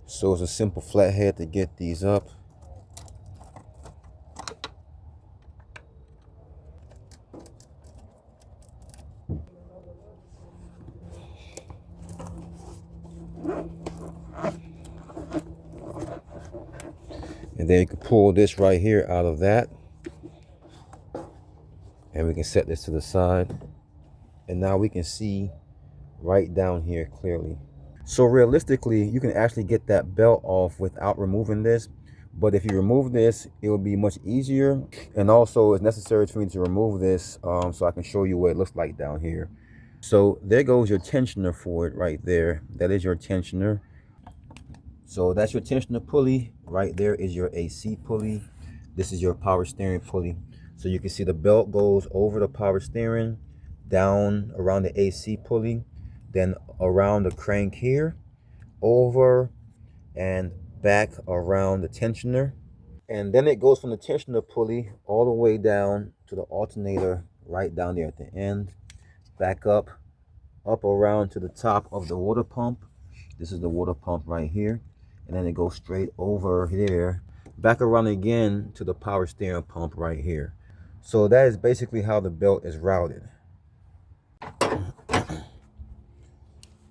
So it's a simple flathead to get these up. And then you can pull this right here out of that. And we can set this to the side. And now we can see right down here clearly. So realistically, you can actually get that belt off without removing this. But if you remove this, it will be much easier. And also it's necessary for me to remove this so I can show you what it looks like down here. So there goes your tensioner for it right there. That is your tensioner. So that's your tensioner pulley. Right there is your AC pulley. This is your power steering pulley. So you can see the belt goes over the power steering, down around the AC pulley, then around the crank here, over and back around the tensioner. And then it goes from the tensioner pulley all the way down to the alternator right down there at the end, back up around to the top of the water pump. This is the water pump right here. And then it goes straight over here, back around again to the power steering pump right here. So that is basically how the belt is routed.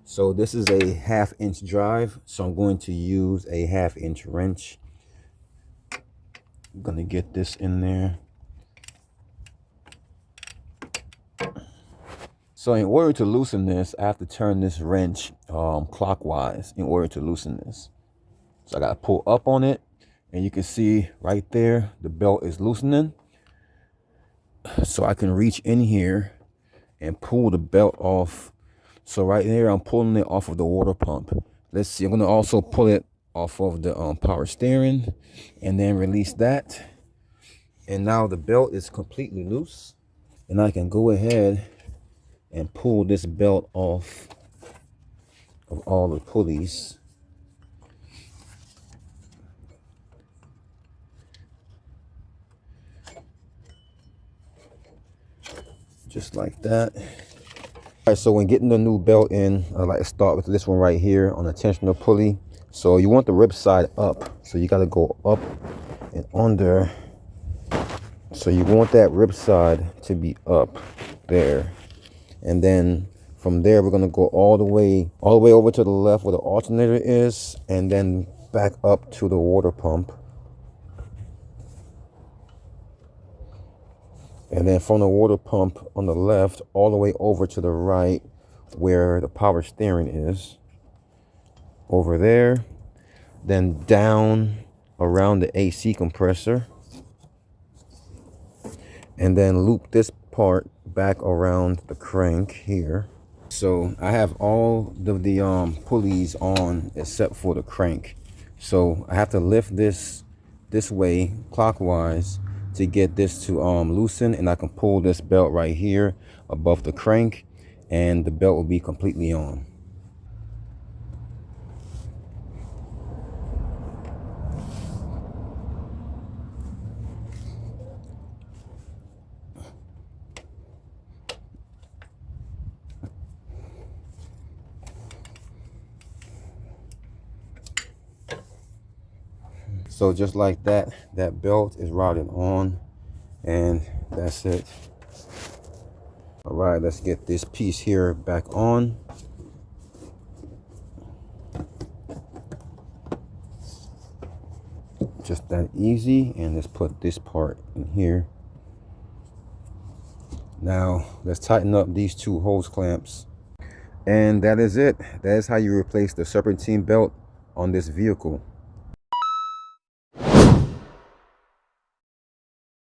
So this is a 1/2 inch drive. So I'm going to use a 1/2 inch wrench. I'm gonna get this in there. So in order to loosen this, I have to turn this wrench clockwise in order to loosen this. So I gotta pull up on it, and you can see right there, the belt is loosening. So I can reach in here and pull the belt off. So right there, I'm pulling it off of the water pump. Let's see, I'm gonna also pull it off of the power steering and then release that. And now the belt is completely loose. And I can go ahead and pull this belt off of all the pulleys. Just like that. All right, so when getting the new belt in, I like to start with this one right here on the tensioner pulley. So you want the rib side up. So you got to go up and under. So you want that rib side to be up there. And then from there, we're going to go all the way over to the left where the alternator is, and then back up to the water pump. And then from the water pump on the left, all the way over to the right where the power steering is. Over there. Then down around the AC compressor. And then loop this part back around the crank here. So I have all of the pulleys on except for the crank. So I have to lift this way clockwise to get this to loosen, and I can pull this belt right here above the crank, and the belt will be completely on. So just like that, that belt is routed on, and that's it. All right, let's get this piece here back on. Just that easy, and let's put this part in here. Now let's tighten up these two hose clamps, and that is it. That is how you replace the serpentine belt on this vehicle.